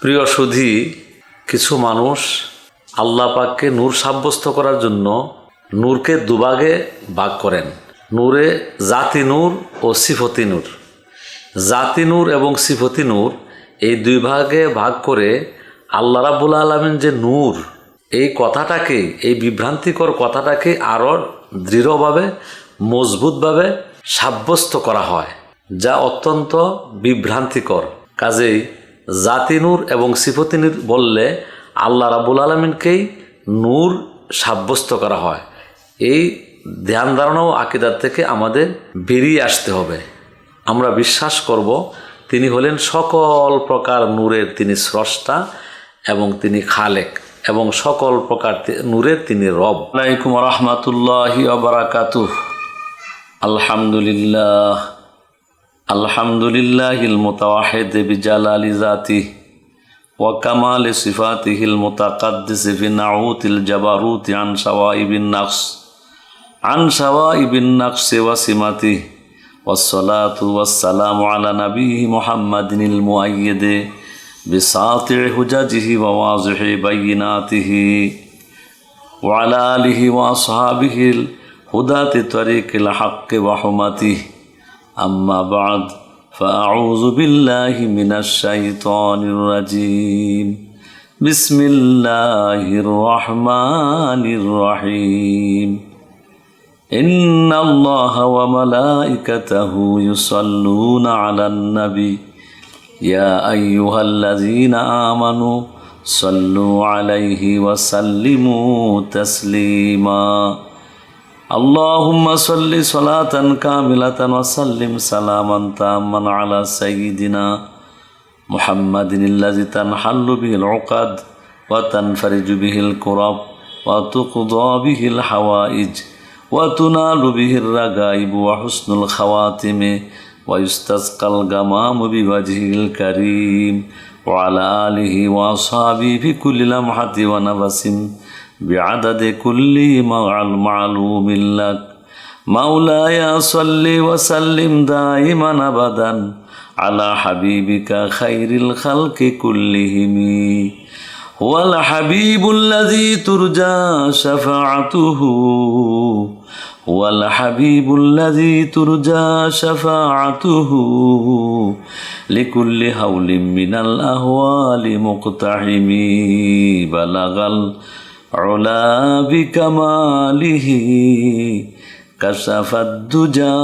প্রিয় সুধী, কিছু মানুষ আল্লাহ পাককে নূর সাব্যস্ত করার জন্য নূরকে দুভাগে ভাগ করেন। নূরে জাতি নূর ও সিফতি নূর। জাতি নূর এবং সিফতি নূর এই দুই ভাগে ভাগ করে আল্লাহ রাব্বুল আলামিন যে নূর, এই কথাটাকে, এই বিভ্রান্তিকর কথাটাকে আরও দৃঢ়ভাবে মজবুতভাবে সাব্যস্ত করা হয়, যা অত্যন্ত বিভ্রান্তিকর। কাজেই জাতি নূর এবং সিফতি নূর বললে আল্লাহ রাব্বুল আলামিনকেই নূর সাব্যস্ত করা হয়। এই ধ্যান ধারণা ও আকীদার থেকে আমাদের বেরিয়ে আসতে হবে। আমরা বিশ্বাস করব তিনি হলেন সকল প্রকার নূরের তিনি স্রষ্টা এবং তিনি খালেক এবং সকল প্রকার নূরের তিনি রব। আলাইকুম রাহমাতুল্লাহি ওয়া বারাকাতুহু। আলহামদুলিল্লাহ আলহামদুলিল্লাহিল মুতাওয়াহিদ বিজালালি জাতিহি ওয়া কামালি সিফাতিহিল মুতাকাদ্দিস ফি নাউতিল জাবারুতি আন শাওয়াইবিন নাকস ওয়া সিমাতিহি ওয়াসসালাতু ওয়াসসালামু আলা নাবিয়্যি মুহাম্মাদিনিল মুআয়্যিদ বিসাতি'i হুজাজিহি ওয়া ওয়াজিহি বাইয়িনাতিহি ওয়া আলা আলিহি ওয়া আসহাবিহিল হুদাতি তরিকিল হাক্কি ওয়া হুমাতিহি। আম্মা বা'দ, ফাআউযু বিল্লাহি মিনাশ শাইতানির রাজীম। বিসমিল্লাহির রহমানির রহিম। ইন্নাল্লাহা ওয়া মালাইকাতাহু ইউসাল্লুনা আলান নবী ইয়া আইয়ুহাল্লাযীনা আমানু সাল্লু আলাইহি ওয়া সাল্লিমু তাসলিমা। আল্লাহুম্মা সাল্লি সালাতান কামিলাতান ওয়া সাল্লিম সালামান তাম্মান আলা সাইয়্যিদিনা মুহাম্মাদিনিল্লাযী তানহাল্লু বিহিল উকাদ ওয়া তানফারিজু বিহিল কুরাব ওয়া তুকদা বিহিল হাওয়াইজ ওয়া তুনালু বিহির রাগাইব ওয়া হুসনুল খাওয়াতিমে ওয়া ইস্তাসকাল গামামু বিওয়াজহিল কারীম ওয়া আলা আলিহি ওয়া আসহাবিহি ফি কুল্লি লামহাতি ওয়া নাফাসিন বিআদাদি কুল্লি মা'লুমিন লাক। মাওলায়া সাল্লি ওয়া সাল্লিম দাইমান আবাদান আলা হাবিবিকা খাইরিল খালকি কুল্লিহিম হুয়াল হাবিবুল্লাযী তুরজা শাফাআতুহু হুয়াল হাবিবুল্লাযী তুরজা শাফাআতুহু লিকুল্লি হাওলিন মিনাল আহওয়ালি মুকতাহিমি বালাগাল উলা বিকামালিহি কাশাফাদ দুজা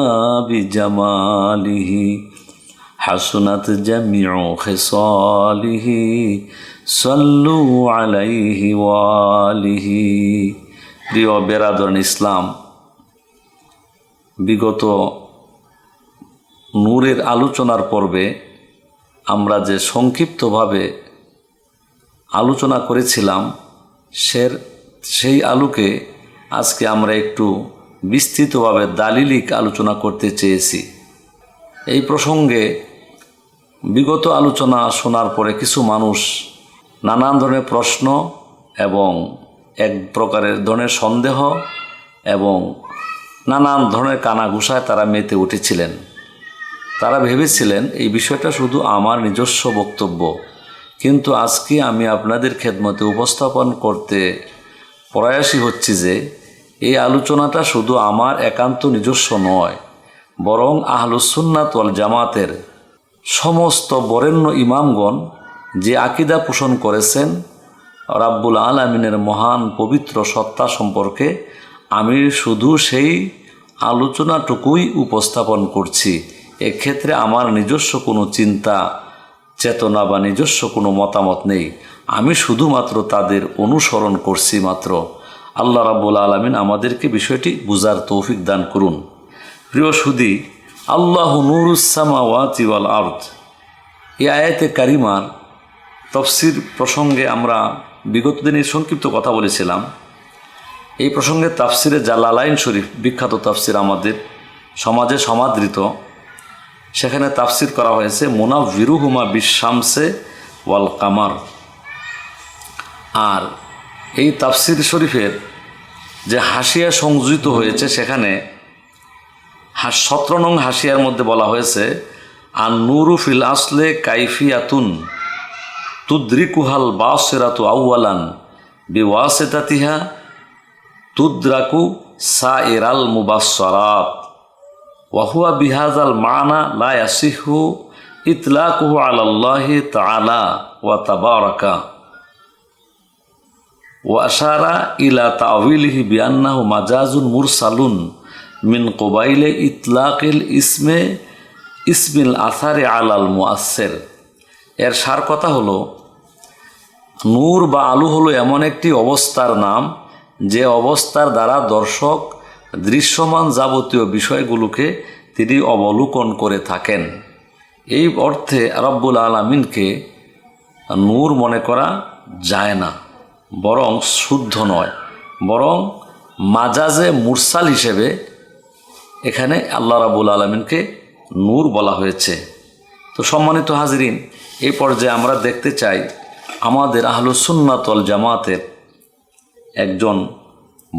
বিজামালিহি হাসুনাত জামিউ খিসালিহি সাল্লু আলাইহি ওয়া আলিহি। প্রিয় বেরাদরান ইসলাম, বিগত নূরের আলোচনার পর্বে আমরা যে সংক্ষিপ্তভাবে আলোচনা করেছিলাম সেই আলোকে আজকে আমরা একটু বিস্তৃতভাবে দালিলিক আলোচনা করতে চেয়েছি। এই প্রসঙ্গে বিগত আলোচনা শোনার পরে কিছু মানুষ নানান ধরনের প্রশ্ন এবং এক প্রকারের ধরনের সন্দেহ এবং নানান ধরনের কানাঘুষায় তারা মেতে উঠেছিলেন। তারা ভেবেছিলেন এই বিষয়টা শুধু আমার নিজস্ব বক্তব্য, কিন্তু আজকে আমি আপনাদের খেদমতে উপস্থাপন করতে প্রয়াসী হচ্ছি যে এই আলোচনাটা শুধু আমার একান্ত নিজস্ব নয়, বরং আহলুস সুন্নাত ওয়াল জামাতের সমস্ত বরেণ্য ইমামগণ যে আকীদা পোষণ করেছেন রাব্বুল আলামিনের মহান পবিত্র সত্তা সম্পর্কে, আমি শুধু সেই আলোচনাটুকুই উপস্থাপন করছি। এক্ষেত্রে আমার নিজস্ব কোনো চিন্তা চেতনা বা নিজস্ব কোনো মতামত নেই। আমি শুধুমাত্র তাদের অনুসরণ করছি মাত্র। আল্লাহ রাব্বুল আলামিন আমাদেরকে বিষয়টি বুঝার তৌফিক দান করুন। প্রিয় সুধী, আল্লাহু নূরুস সামাওয়াতি ওয়াল আরদ, এই আয়াতে কারিমার তাফসীর প্রসঙ্গে আমরা বিগত দিনে সংক্ষিপ্ত কথা বলেছিলাম। এই প্রসঙ্গে তাফসিরে জালালাইন শরীফ, বিখ্যাত তাফসির আমাদের সমাজে সমাদৃত, সেখানে তাফসির করা হয়েছে মুনাవ్বিরুহুমা বিশ-শামসে ওয়াল কামার। আর এই তাফসির শরীফের যে হাসিয়া সংযোজিত হয়েছে সেখানে 17 নং হাসিয়ার মধ্যে বলা হয়েছে আন নূরু ফিল আসলে কাইফিয়াতুন তুদ্রিকুহাল বাসিরাতু আউয়ালান বিওয়াসিতাতিহা তুদ্রাকু সাইরাল মুবাসসারাত ওয়া হুয়া বিহাযাল মা'না লা ইয়াসিহু ইতলাকুহু আলাল্লাহি তাআলা ওয়া তাবারাকা ওয়া আশারা ইলা তা'ওয়িলিহি বিআন্নাহু মাজাজুন মুরসালুন মিন কুবাইলে ইতলাকিল ইসমিল আসারে আলাল মুআসসির। এর সার কথা হলো, নূর বা আলো হলো এমন একটি অবস্থার নাম যে অবস্থার দ্বারা দর্শক দৃশ্যমান যাবতীয় বিষয়গুলোকে তিনি অবলোকন করে থাকেন। এই অর্থে রব্বুল আলামিনকে নূর মনে করা যায় না, বরং শুদ্ধ নয়, বরং মাজাজে মুরসাল হিসেবে এখানে আল্লাহ রাব্বুল আলামিনকে নূর বলা হয়েছে। তো সম্মানিত হাজরিন, এই পর্যায়ে আমরা দেখতে চাই আমাদের আহলুস সুন্নাত ওয়াল জামাতের একজন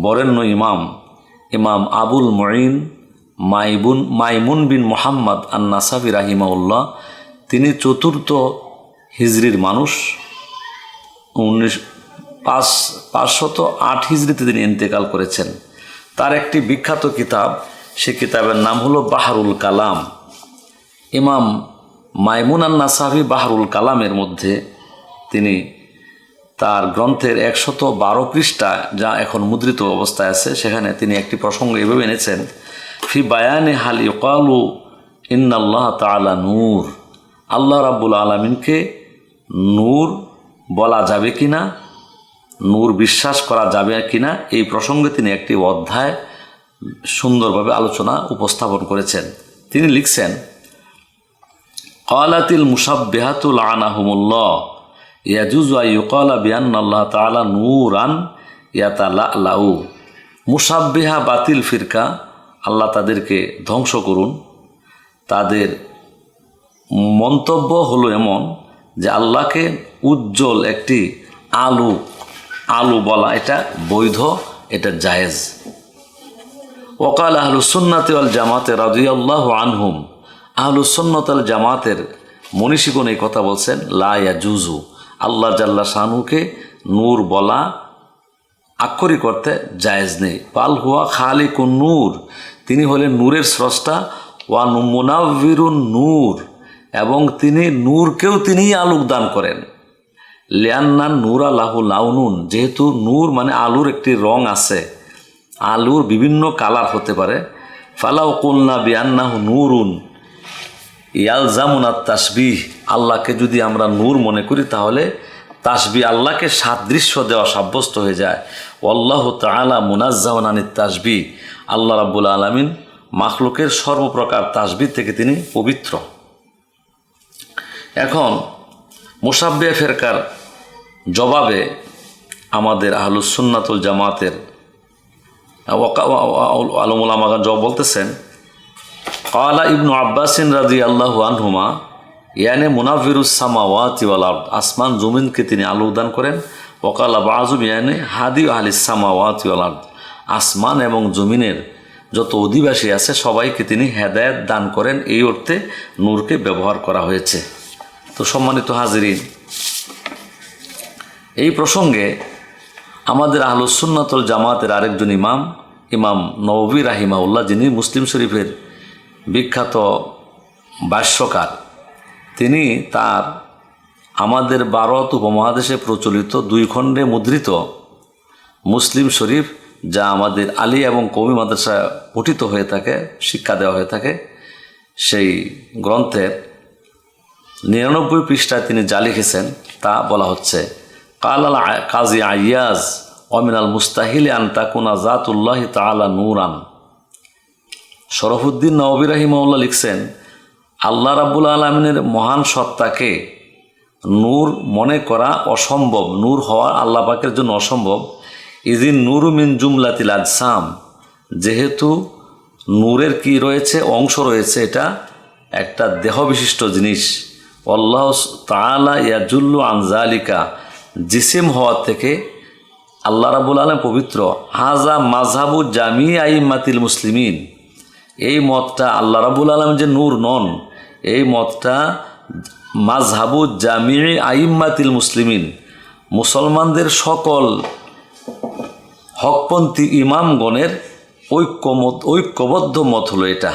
বরেণ্য ইমাম আবুল মুঈন মাইমুন বিন মুহাম্মদ আন-নাসাফি রাহিমাহুল্লাহ, তিনি 4th হিজরির মানুষ। 508 হিজরিতে তিনি ইন্তেকাল করেছেন। তার একটি বিখ্যাত কিতাব, সে কিতাবের নাম হলো বাহরুল কালাম। ইমাম মাইমুন আন-নাসাফি বাহরুল কালামের মধ্যে তিনি তার গ্রন্থের 112 পৃষ্ঠা, যা এখন মুদ্রিত অবস্থায় আছে, সেখানে তিনি একটি প্রসঙ্গ এভাবে এনেছেন, ফি বায়ানে হাল ইউকালু ইন্নাল্লাহ তাআলা নূর। আল্লাহ রাব্বুল আলামিনকে নূর বলা যাবে কিনা, নূর বিশ্বাস করা যাবে কিনা, এই প্রসঙ্গে তিনি একটি অধ্যায় সুন্দরভাবে আলোচনা উপস্থাপন করেছেন। তিনি লিখছেন, ক্বালাতিল মুশাব্বিহাতু লা'নাহুমুল্লাহ ইয়াজুজু আন ইউকালা বিআন্নাল্লাহ তাআলা নূরান ইয়াতালা'লাউ। মুশাব্বিহা বাতিল ফিরকা, আল্লাহ তাদেরকে ধ্বংস করুন। তাদের মন্তব্য হলো এমন যে আল্লাহকে উজ্জ্বল একটি আলু বলা এটা বৈধ, এটা জায়েজ। ওয়াকাল আহলুস সুন্নাতি ওয়াল জামাতে রাদিয়াল্লাহু আনহুম, আহলুস সুন্নাত ওয়াল জামাতের মনীষীগণ এই কথা বলছেন, লা ইয়াজুজু, আল্লাহ জাল্লা শানুকে নূর বলা আক্ষরিক অর্থে জায়েজ নেই। পাল হুয়া খালিকুন নূর, তিনি হলেন নূরের স্রষ্টা, ওয়া মুনাవ్বিরুন নূর, এবং তিনি নূরকেও তিনিই আলোক দান করেন। লিয়ান্নান নূরা লাহু লাউনুন, যেহেতু নূর মানে আলুর একটি রং আছে, আলুর বিভিন্ন কালার হতে পারে। ফালাউ কুলনা বিআন্নাহু নূরুন ইয়ালজামুনা তাসবিহ, আল্লাহকে যদি আমরা নূর মনে করি তাহলে তাসবিহ, আল্লাহকে সাদৃশ্য দেওয়া সাব্যস্ত হয়ে যায়। ওয়াল্লাহু তাআলা মুনাজ্জাহুন আনিত তাসবিহ, আল্লাহ রাব্বুল আলামিন মাখলুকের সর্বপ্রকার তাসবিহ থেকে তিনি পবিত্র। এখন মুশাব্বিহ ফিরকার জবাবে আমাদের আহলুস সুন্নাত ওয়াল জামাতের আলেম উলামাগণ জবাব বলতেছেন, ক্বালা ইবনু আব্বাসিন রাদিয়াল্লাহু আনহুমা ইয়ানে মুনাవ్বিরুস সামাওয়াতি ওয়াল আরদ, আসমান জমিনকে তিনি আলোক দান করেন। ওয়াকালা বাযুম ইয়ানে হাদি আহলিস সামাওয়াতি ওয়াল আরদ, আসমান এবং জমিনের যত অধিবাসী আছে সবাইকে তিনি হেদায়েত দান করেন, এই অর্থে নূরকে ব্যবহার করা হয়েছে। তো সম্মানিত হাজিরিন, এই প্রসঙ্গে আমাদের আহলুস সুন্নাত ওয়াল জামাতের আরেকজন ইমাম নববী রাহিমাহুল্লাহ, যিনি মুসলিম শরীফের বিখ্যাত ভাষ্যকার, তিনি তার আমাদের ভারত উপমহাদেশে প্রচলিত 2 খণ্ডে মুদ্রিত মুসলিম শরীফ, যা আমাদের আলী এবং কওমি মাদ্রাসায় পঠিত হয়ে থাকে, শিক্ষা দেওয়া হয়ে থাকে, সেই গ্রন্থের 99 পৃষ্ঠায় তিনি যা লিখেছেন তা বলা হচ্ছে, কালাল কাজী আইয়াজ অমিনাল মুস্তাহিল আন তাকুনা জাতুল্লাহি তাআলা নূরান। শরফুদ্দিন নওবী রাহিমাহুল্লাহ লিখছেন, আল্লাহ রাব্বুল আলামিনের মহান সত্তাকে নূর মনে করা অসম্ভব, নূর হওয়া আল্লাহ পাকের জন্য অসম্ভব। ইজিন নূরু মিন জুমলাতিল আজসাম, যেহেতু নূরের কি রয়েছে, অংশ রয়েছে, এটা একটা দেহবিশিষ্ট জিনিস। আল্লাহ তাআলা ইয়াজুল্লু আন যালিকা, জিসিম হওয়া থেকে আল্লাহ রাব্বুল আলামিন পবিত্র। হাজা মাযহাবু জামি আইম্মাতিল মুসলিমিন, এই মতটা আল্লাহ রাব্বুল আলামিন যে নূর নন, এই মতটা মাযহাবু জামি'i আইম্মাতিল মুসলিমিন, মুসলমানদের সকল হকপন্থী ইমামগণের ঐক্যবদ্ধ মত হলো এটা।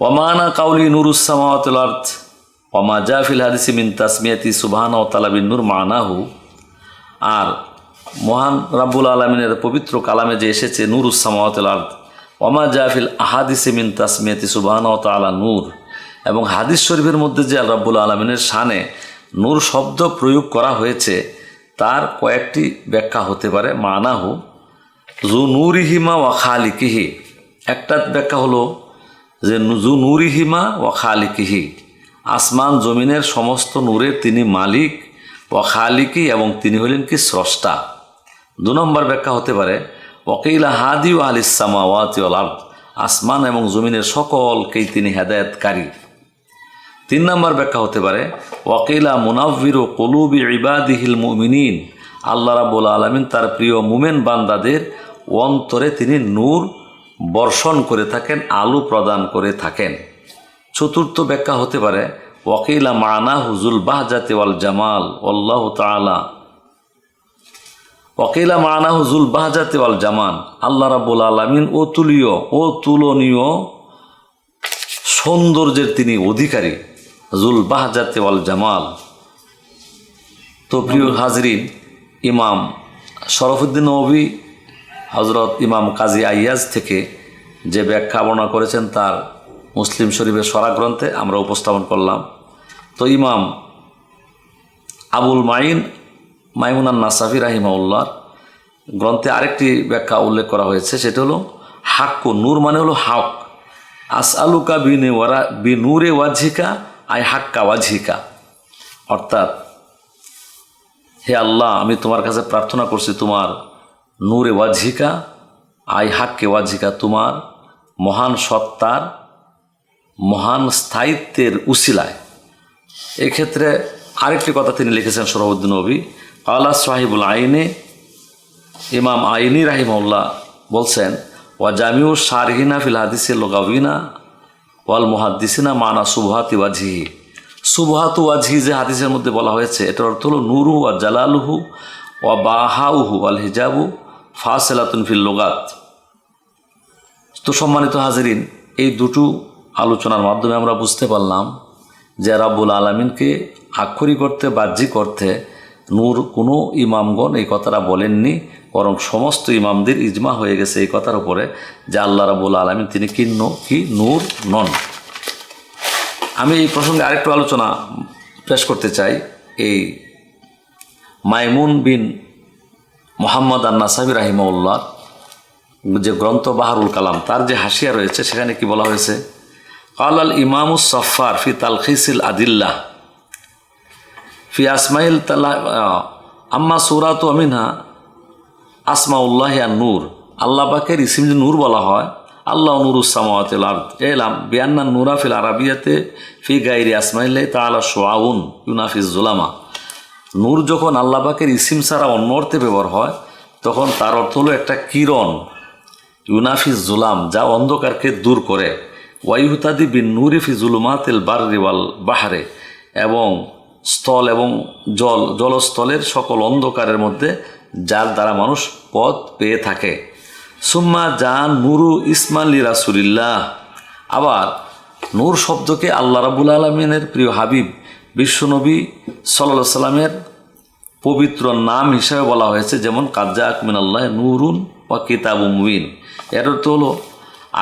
ওয়ামানা কাউলি নুরুস সামাওয়াতিল আরদ ওয়ামা জা ফিল হাদিসি মিন তাসমিয়াতি সুবহানাহু ওয়া তাআলা বিন নূর মানাহু, আর মহান রাব্বুল আলামিনের পবিত্র কালামে যে এসেছে নুরুস সামাওয়াতিল আরদ ওয়ামা জা ফিল আহাদিসি মিন তাসমিয়াতি সুবহানাহু ওয়া তাআলা নূর, এবং হাদিস শরীফের মধ্যে যে রাব্বুল আলামিনের শানে নূর শব্দ প্রয়োগ করা হয়েছে তার কয়েকটি ব্যাখ্যা হতে পারে। মানাহু জু নূরিহিমা ওয়া খালিকিহি, একটা ব্যাখ্যা হলো যে জু নূরিহিমা ওয়া খালিকিহি, আসমান জমিনের সমস্ত নূরের তিনি মালিক, ওয়া খালিকি, এবং তিনি হলেন কি স্রষ্টা। 2 নম্বর ব্যাখ্যা হতে পারে ওয়াকিলা হাদি ওয়া আহলিস সামাওয়াতি ওয়াল আরদ, আসমান এবং জমিনের সকলকেই তিনি হেদায়েতকারী। 3 নম্বর ব্যাখ্যা হতে পারে ওয়াকিলা মুনাవ్বিরু কুলুবি ইবাদিহিল মুমিনিন, আল্লাহ রাব্বুল আলামিন তার প্রিয় মুমিন বান্দাদের অন্তরে তিনি নূর বর্ষণ করে থাকেন, আলো প্রদান করে থাকেন। 4র্থ ব্যাখ্যা হতে পারে ওয়াকিলা মানাহু যুল বাহজাতি ওয়াল জামাল আল্লাহু তাআলা, ওয়াকিলা মানাহু যুল বাহজাতি ওয়াল জামান, আল্লাহ রাব্বুল আলামিন অতুলনীয় সৌন্দর্যের তিনি অধিকারী, যুল বাহজাতি ওয়াল জামাল। তো প্রিয় হাজরিন, ইমাম শরফুদ্দিন নববী হজরত ইমাম কাজী আইয়াজ থেকে যে ব্যাখ্যা বর্ণনা করেছেন তার মুসলিম শরীফের সরা গ্রন্থে আমরা উপস্থাপন করলাম। তো ইমাম আবুল মাইমুন নাসাফি রাহিমাহুল্লাহ গ্রন্থে আরেকটি ব্যাখ্যা উল্লেখ করা হয়েছে, সেটা হলো হাক্কু, নূর মানে হলো হক, আসআলুকা বিনূরে ওয়াজহিকা আই হাক্কা ওয়াজহিকা, অর্থাৎ হে আল্লাহ আমি তোমার কাছে প্রার্থনা করছি তোমার নূরে ওয়াজহিকা আই হাক্কে ওয়াজহিকা, তোমার মহান সত্তার মহান স্থায়িত্বের উসিলায়। এক্ষেত্রে আরেকটি কথা তিনি লিখেছেন শরফুদ্দিন নবী, কালা সাহিবুল আইনে, ইমাম আইনি রাহিমাহুল্লাহ বলছেন ওয়া জামিউ শারহিনা ফিল হাদিসে লুগাবিনা ওয়াল মুহাদ্দিসিনা মানা সুবহাতি ওয়াজহি, সুবহাতু ওয়াজহি যে হাদিসের মধ্যে বলা হয়েছে এটার অর্থ হলো নূরু ওয়া জালালুহু ওয়া বাহাউহু ওয়াল হিজাবু ফাসিলাতুন ফিল লুগাত। তো সম্মানিত হাজরিন, এই দুটো আলোচনার মাধ্যমে আমরা বুঝতে পারলাম যে রাব্বুল আলামিনকে আক্ষরিক অর্থে বাহ্যিক অর্থে নূর কোনো ইমামগণ এই কথাটা বলেননি, বরং সমস্ত ইমামদের ইজমা হয়ে গেছে এই কথার উপরে যে আল্লাহ রাব্বুল আলামিন তিনি কি নূর নন। আমি এই প্রসঙ্গে আরেকটু আলোচনা পেশ করতে চাই। এই মাইমুন বিন মোহাম্মদ আন-নাসাবি রাহিমাহুল্লাহ যে গ্রন্থ বাহরুল কালাম তার যে হাসিয়া রয়েছে সেখানে কি বলা হয়েছে, কালাল ইমামুস সাফফার ফি তালখিসিল আদিল্লাহ ফি আসমাইল তালা আম্মা সূরাতু মিনহা আসমাউল্লাহি আন-নূর, আল্লাহ পাকের ইসিম যে নূর বলা হয়, আল্লাহ নূরুস সামাওয়াতিল আরদ, এলাম বিআন্না নূরা ফিল আরাবিয়াতে ফি গায়রি আসমাইল্লাহি তাআলা শুআউন ইউনাফিজ জুলামা। নূর যখন আল্লাহ পাকের ইসিম ছাড়া অন্য অর্থে ব্যবহার হয় তখন তার অর্থ হলো একটা কিরণ, ইউনাফিজ জুলাম, যা অন্ধকারকে দূর করে, ওয়াইহুতাদি বিন নূরি ফি জুলুমাতিল বাররি ওয়াল বাহরে, এবং স্থল এবং জলস্থলের সকল অন্ধকারের মধ্যে যার দ্বারা মানুষ পথ পেয়ে থাকে। সুম্মা জান নুরু ইসমালি রাসূলিল্লাহ, আবার নূর শব্দকে আল্লাহ রাব্বুল আলামিনের প্রিয় হাবিব বিশ্বনবী সাল্লাল্লাহু আলাইহি সাল্লামের পবিত্র নাম হিসাবে বলা হয়েছে, যেমন কাজ্জাক মিনাল্লাহ নূরুন ওয়া কিতাবুম মুবিন। এর অর্থ হলো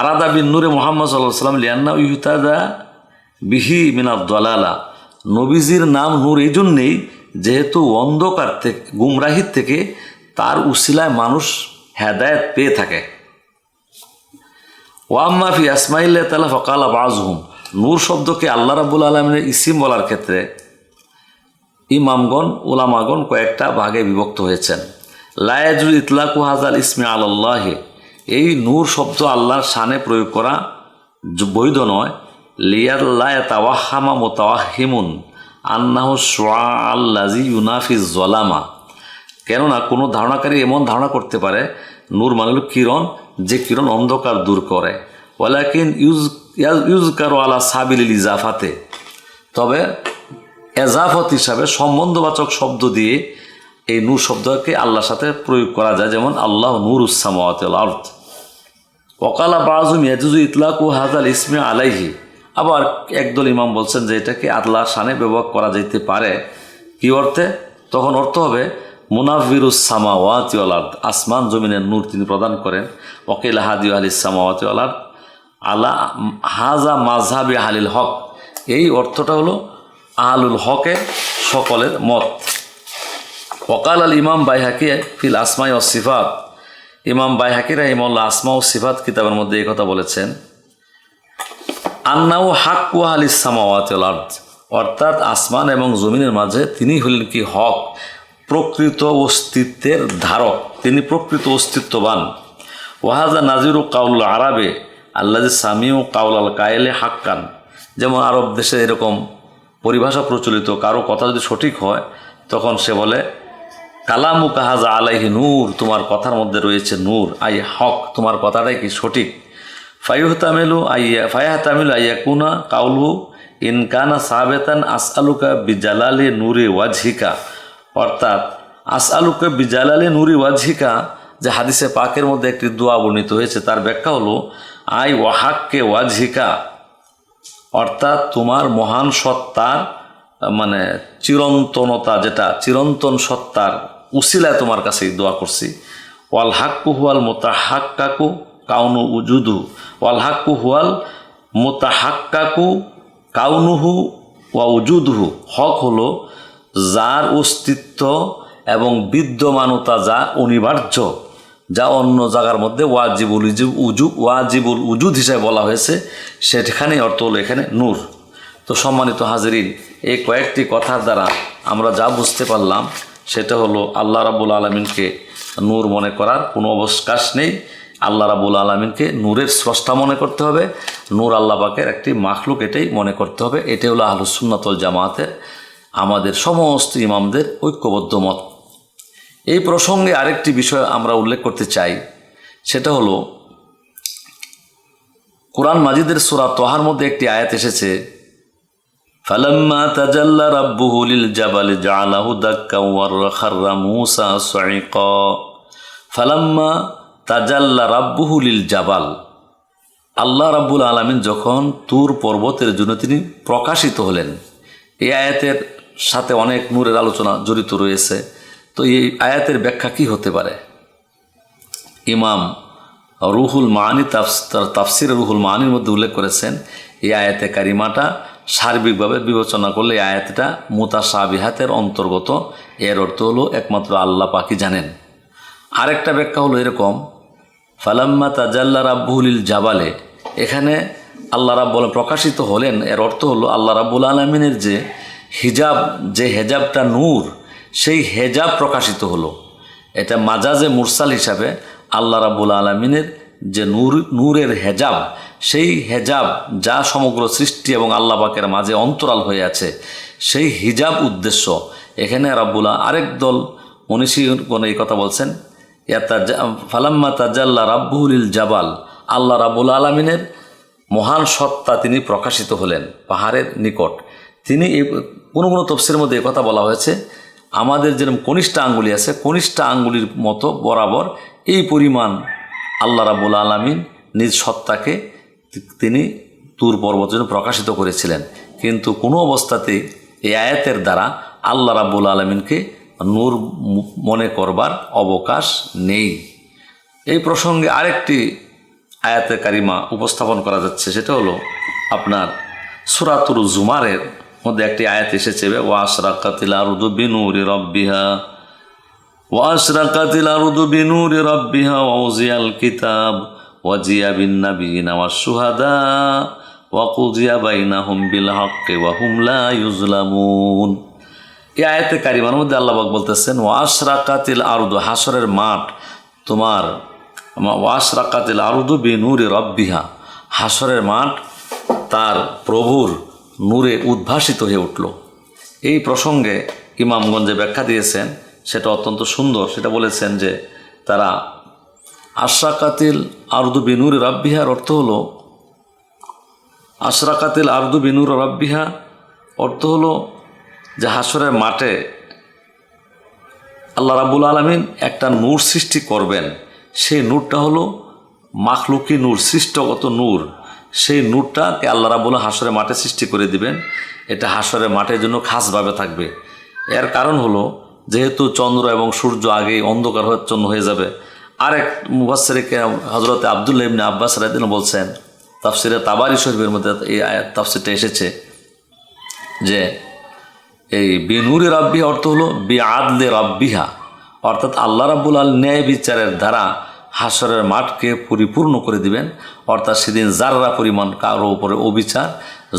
আরাদা বিন নূরে মুহাম্মদ সাল্লাল্লাহু আলাইহি সাল্লাম লিআন্না ইউতাদা বিহি মিনাদ দালালা, নবীজির নাম নূর এই জন্যেই যেহেতু অন্ধকার থেকে গুমরাহির থেকে তার উসিলায় মানুষ হেদায়েত পেয়ে থাকে। ওয়াম্মা ফি আসমাইল্লাহ তাআলা ফাকালা বাযুহুম, নূর শব্দকে আল্লাহ রাব্বুল আলামিনের ইসিম বলার ক্ষেত্রে ইমামগণ উলামাগণ কয়েকটা ভাগে বিভক্ত হয়েছেন। লা ইয়াজুজু ইতলাকু হাযাল ইসমি আলাল্লাহি, এই নূর শব্দ আল্লাহর শানে প্রয়োগ করা বৈধ নয়। লিয়াল্লা ইয়াতাওয়াহামা মুতাওয়াহিমুন আন্নাহু শুআআল্লাযী ইউনাফিজ যালামা, কেননা কোনো ধারণাকারী এমন ধারণা করতে পারে নূর মানে হলো কিরণ, যে কিরণ অন্ধকার দূর করে। ওয়ালাকিন ইউজকারু আলা সাবিলিল ইজাফাতে, তবে এজাফত হিসাবে সম্বন্ধবাচক শব্দ দিয়ে এই নূর শব্দকে আল্লাহর সাথে প্রয়োগ করা যায়, যেমন আল্লাহ নূরুস সামাওয়াতি ওয়াল আরদ। ওয়াকালা বাযুম ইয়াজুজু ইতলাকু হাযাল ইসমি আলাইহি। আবার একদল ইমাম বলছেন যে এটাকে আল্লাহর শানে ব্যবহার করা যেতে পারে। কি অর্থে? তখন অর্থ হবে মুনাব্বিরুস সামাওয়াতি ওয়াল আরদ, আসমান জমিনের নূর তিনি প্রদান করেন। ওয়াকিল হাদিউ আহলিস সামাওয়াতি ওয়াল আরদ আলা হাজা মাযহাবি আহলিল হক, এই অর্থটা হলো আহলুল হকের সকলের মত। ওয়াকাল আল ইমাম বাইহাকি ফিল আসমাই ওয়াস সিফাত, ইমাম বাইহাকি রাহিমাহুল্লাহ আসমা ও সিফাত কিতাবের মধ্যে এই কথা বলেছেন, আন্নাহু হাক্কু আহলিস সামাওয়াতি ওয়াল আরদ, অর্থাৎ আসমান এবং জমিনের মাঝে তিনি হলেন কি হক, প্রকৃত অস্তিত্বের ধারক, তিনি প্রকৃত অস্তিত্ববান। ওয়াহাজা নাজিরু কাউল আরাবে আল্লাজি সামিউ কাউল আল কায়েলে হাক্কান, যেমন আরব দেশে এরকম পরিভাষা প্রচলিত, কারো কথা যদি সঠিক হয় তখন সে বলে কালামু কাহাজা আলাইহি নূর, তোমার কথার মধ্যে রয়েছে নূর, আই হক, তোমার কথাটাই কি সঠিক। ফায়াহতামিলু আইয়াকুনা কাউলহু ইনকানা সাবেতান আসআলুকা বিজালালি নূরি ওয়াজহিকা, অর্থাৎ আসআলুকা বিজালালি নূরি ওয়াজহিকা যে হাদিসে পাকের মধ্যে একটি দোয়া বর্ণিত হয়েছে, তার ব্যাখ্যা হলো আই ওয়াহাক্কে ওয়াজহিকা, অর্থাৎ তোমার মহান সত্তার মানে চিরন্তনতা, যেটা চিরন্তন সত্তার উসিলায় তোমার কাছে দোয়া করছি। ওয়াল হাক্কু হুয়াল মুতাহাক্কাকু কাউনু উজুদু, ওয়াল হাক্কু হুয়াল মুতাহাক্কাকু কাউনুহু ওয়া উজুদুহু, হক হলো যার অস্তিত্ব এবং বিদ্যমানতা যা অনিবার্য, যা অন্য জায়গার মধ্যে ওয়াজিবুল উজুদ হিসাবে বলা হয়েছে, সেখানেই অর্থ হলো এখানে নূর। তো সম্মানিত হাজিরিন, এই কয়েকটি কথার দ্বারা আমরা যা বুঝতে পারলাম সেটা হলো আল্লাহ রাব্বুল আলামিনকে নূর মনে করার কোনো অবকাশ নেই। আল্লাহ রাব্বুল আলামিনকে নূরের স্রষ্টা মনে করতে হবে, নূর আল্লাহ পাকের একটি মাখলুক, এটাই মনে করতে হবে। এটাই হলো আহলুস সুন্নাত ওয়াল জামাতের আমাদের সমস্ত ইমামদের ঐক্যবদ্ধ মত। এই প্রসঙ্গে আরেকটি বিষয় আমরা উল্লেখ করতে চাই, সেটা হলো কোরআন মাজিদের সূরা তাহার মধ্যে একটি আয়াত এসেছে, ফালাম্মা তাজাল্লা রাব্বুহু লিল জাবালি জাআলাহু দাক্কা ওয়া খাররা মূসা সাইকা। ফালাম্মা তাজাল্লা রাব্বুহু লিল জাবাল, আল্লাহ রাব্বুল আলামিন যখন তুর পর্বতের জন্য তিনি প্রকাশিত হলেন। এই আয়াতের সাথে অনেক নূরের আলোচনা জড়িত রয়েছে। তো এই আয়াতের ব্যাখ্যা কি হতে পারে? ইমাম রুহুল মানি তাফসির রুহুল মানির মধ্যে উল্লেখ করেছেন, এই আয়াতে কারিমাটা সার্বিকভাবে বিবেচনা করলে এই আয়াতটা মুতাশাবিহাতের অন্তর্গত, এর অর্থ হলো একমাত্র আল্লাহ পাকই জানেন। আরেকটা ব্যাখ্যা হলো এরকম, ফালাম্মা তাজাল্লা রাব্বুহু লিল জাবালে, এখানে আল্লাহ রাব্বুল প্রকাশিত হলেন, এর অর্থ হলো আল্লাহ রাব্বুল আলামিনের যে হিজাব, যে হেজাবটা নূর, সেই হেজাব প্রকাশিত হলো। এটা মাজাজে মুরসাল হিসাবে আল্লাহ রাব্বুল আলামিনের যে নূরের হেজাব, সেই হেজাব যা সমগ্র সৃষ্টি এবং আল্লাহ পাকের মাঝে অন্তরাল হয়ে আছে, সেই হিজাব উদ্দেশ্য। এখানে রাব্বুল আরেক দল মনীষীগণ এই কথা বলছেন, ফালাম্মা তাজাল্লা রাব্বুহু লিল জাবাল, আল্লাহ রাব্বুল আলামিনের মহান সত্তা তিনি প্রকাশিত হলেন পাহাড়ের নিকট। তিনি কোনো কোনো তফসিরের মধ্যে কথা বলা হয়েছে, আমাদের যেরকম কনিষ্ঠ আঙ্গুলি আছে, কনিষ্ঠ আঙ্গুলির মতো বরাবর এই পরিমাণ আল্লাহ রাব্বুল আলামিন নিজ সত্তাকে তিনি তুর পর্বতের জন্য প্রকাশিত করেছিলেন। কিন্তু কোনো অবস্থাতেই এই আয়াতের দ্বারা আল্লাহ রাব্বুল আলামিনকে নূর মনে করবার অবকাশ নেই। এই প্রসঙ্গে আরেকটি আয়াতে কারিমা উপস্থাপন করা যাচ্ছে, সেটা হলো আপনার সূরাতুল জুমারের মধ্যে একটি আয়াত এসেছে, ওয়াশরাকাতিল আরদু বিনূরি রাব্বিহা ওয়াশরাকাতিল আরদু বিনূরি রাব্বিহা ওয়াউজিয়াল কিতাব ওয়াজিয়া বিন নাবিয়িনা ওয়াশ শুহাদা ওয়া কুদিয়া বাইনাহুম বিল হাক্কি ওয়া হুম লা ইউজলামুন। এই আয়াতে কারিমার মধ্যে আল্লাহ পাক বলতেছেন, ওয়াশরাকাতিল আরদু, হাসরের মাঠ তোমার, ওয়াশরাকাতিল আরদু বিনূরি রাব্বিহা, হাসরের মাঠ তার প্রভুর নূরে উদ্ভাসিত হয়ে উঠল। এই প্রসঙ্গে ইমামগণ যে ব্যাখ্যা দিয়েছেন সেটা অত্যন্ত সুন্দর। সেটা বলেছেন যে তারা আশরাকাতিল আরদু বিনূরি রাব্বিহার অর্থ হলো, আশরাকাতিল আরদু বিনূরি রাব্বিহা অর্থ হলো যে হাসরের মাঠে আল্লাহ রাব্বুল আলামিন একটা নূর সৃষ্টি করবেন। সেই নূরটা হলো মাখলুকি নূর, সৃষ্টগত নূর। সেই নূরটাকে আল্লাহ রাব্বুল হাসরের মাঠে সৃষ্টি করে দিবেন। এটা হাসরের মাঠের জন্য খাসভাবে থাকবে। এর কারণ হলো যেহেতু চন্দ্র এবং সূর্য আগেই অন্ধকার হয়ে যাবে। আরেক মুফাসসির হযরত আব্দুল্লাহ ইবনে আব্বাস রাদিয়াল্লাহু আনহু বলছেন, তাফসিরে তাবারি শরীফের মধ্যে এই আয়াত তাফসিরটা এসেছে যে এই বিনূরি রাব্বি অর্থ হলো বিআদলি রাব্বিহা, অর্থাৎ আল্লাহ রাব্বুল আলামিন ন্যায় বিচারের দ্বারা হাসরের মাঠকে পরিপূর্ণ করে দিবেন। অর্থাৎ সেদিন যাররা পরিমাণ কারো উপরে অবিচার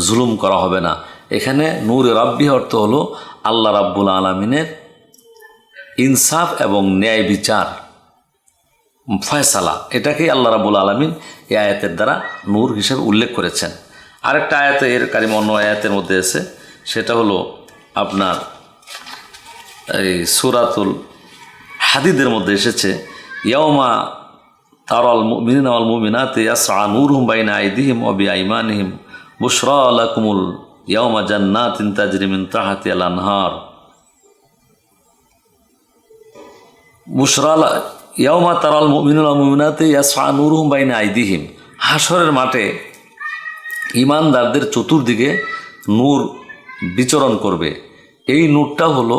জুলুম করা হবে না। এখানে নূরে রাব্বি অর্থ হলো আল্লাহ রাব্বুল আলামিনের ইনসাফ এবং ন্যায় বিচার ফয়সালা, এটাকেই আল্লাহ রাব্বুল আলামিন এই আয়াতের দ্বারা নূর হিসেবে উল্লেখ করেছেন। আরেকটা আয়াতে এর কারিম অন্য আয়াতের মধ্যে আছে, সেটা হলো আপনার এই সূরাতুল হাদিদের মধ্যে এসেছে, ইয়াউমা তারাল মুমিনিনা ওয়াল মুমিনাতি ইয়াসআ নূরুহুম বাইনা আইদিহিম ওয়া বিআইমানিহিম বুশরা লাকুমুল ইয়াউমা জান্নাতিন তাজরি মিন তাহতিহাল আনহার বুশরা ইয়াউমা তারাল মুমিনুনা ওয়াল মুমিনাতি ইয়াসআ নূরুহুম বাইনা আইদিহিম। হাসরের মাঠে ঈমানদারদের চতুর্দিকে নূর বিচরণ করবে। এই নূরটা হলো,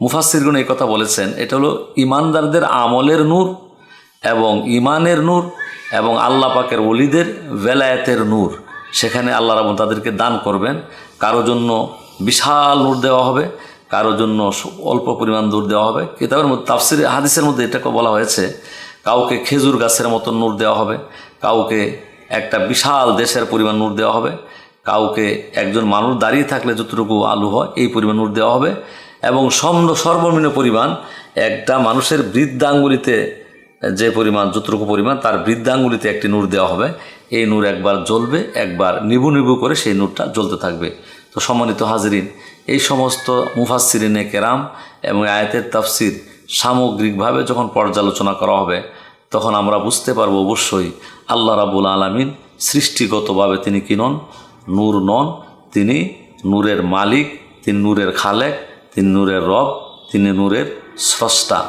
মুফাসসিরগণ এই কথা বলেছেন, এটা হলো ঈমানদারদের আমলের নূর এবং ঈমানের নূর এবং আল্লাহ পাকের ওলিদের বেলায়েতের নূর। সেখানে আল্লাহ রাব্বুল তাদেরকে দান করবেন। কারো জন্য বিশাল নূর দেওয়া হবে, কারো জন্য অল্প পরিমাণ নূর দেওয়া হবে। কিতাবের মধ্যে তাফসির হাদিসের মধ্যে এটাকে বলা হয়েছে, কাউকে খেজুর গাছের মতো নূর দেওয়া হবে, কাউকে একটা বিশাল দেশের পরিমাণ নূর দেওয়া হবে, কাউকে একজন মানুষ দাঁড়িয়ে থাকলে যতটুকু আলু হয় এই পরিমাণ নূর দেওয়া হবে, এবং সর্বনিম্ন পরিমাণ একটা মানুষের বৃদ্ধাঙ্গুলিতে যে পরিমাণ, যতটুকু পরিমাণ তার বৃদ্ধাঙ্গুলিতে একটি নূর দেওয়া হবে। এই নূর একবার জ্বলবে, একবার নিবু নিবু করে সেই নূরটা জ্বলতে থাকবে। তো সম্মানিত হাজরিন, এই সমস্ত মুফাসসিরিনে কেরাম এবং আয়াতের তাফসির সামগ্রিকভাবে যখন পর্যালোচনা করা হবে, তখন আমরা বুঝতে পারবো অবশ্যই আল্লাহ রাব্বুল আলামিন সৃষ্টিগতভাবে তিনি কি নন? নূর নন। তিনি নূরের মালিক, তিনি নূরের খালেক, তিনি নূরের রব, তিনি নূরের স্রষ্টা।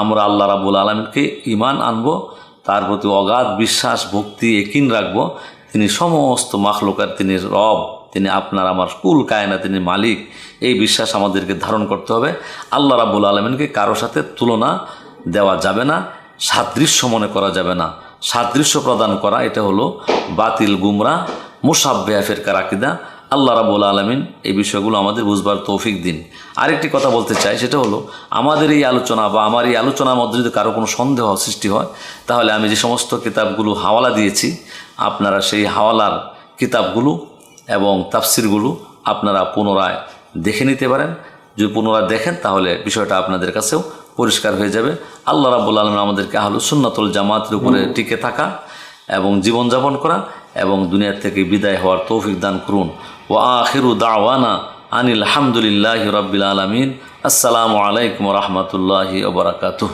আমরা আল্লাহ রাব্বুল আলামিনকে ঈমান আনবো, তার প্রতি অগাধ বিশ্বাস, ভক্তি, ইয়াকিন রাখবো। তিনি সমস্ত মাখলুকার তিনি রব, তিনি আপনার আমার কুল কায়না তিনি মালিক। এই বিশ্বাস আমাদেরকে ধারণ করতে হবে। আল্লাহ রাব্বুল আলামিনকে কারো সাথে তুলনা দেওয়া যাবে না, সাদৃশ্য মনে করা যাবে না। সাদৃশ্য প্রদান করা এটা হলো বাতিল, গুমরা, মুশাব্বিহা ফিরকার আকীদা। আল্লাহ রাব্বুল আলামিন এই বিষয়গুলো আমাদের বুঝবার তৌফিক দিন। আরেকটি কথা বলতে চাই, সেটা হলো আমাদের এই আলোচনা বা আমার এই আলোচনার মধ্যে যদি কারো কোনো সন্দেহ সৃষ্টি হয়, তাহলে আমি যে সমস্ত কিতাবগুলো হাওয়ালা দিয়েছি, আপনারা সেই হাওয়ালার কিতাবগুলো এবং তাফসিরগুলো আপনারা পুনরায় দেখে নিতে পারেন। যদি পুনরায় দেখেন তাহলে বিষয়টা আপনাদের কাছেও পরিষ্কার হয়ে যাবে। আল্লাহ রাব্বুল আলামিন আমাদেরকে আহলুস সুন্নাতুল জামাতের উপরে টিকে থাকা এবং জীবনযাপন করা এবং দুনিয়া থেকে বিদায় হওয়ার তৌফিক দান করুন। ওয়া আখিরু দাওয়ানা আনিল হামদুলিল্লাহি রাব্বিল আলামিন। আসসালামু আলাইকুম ওয়া রাহমাতুল্লাহি ওয়া বারাকাতুহু।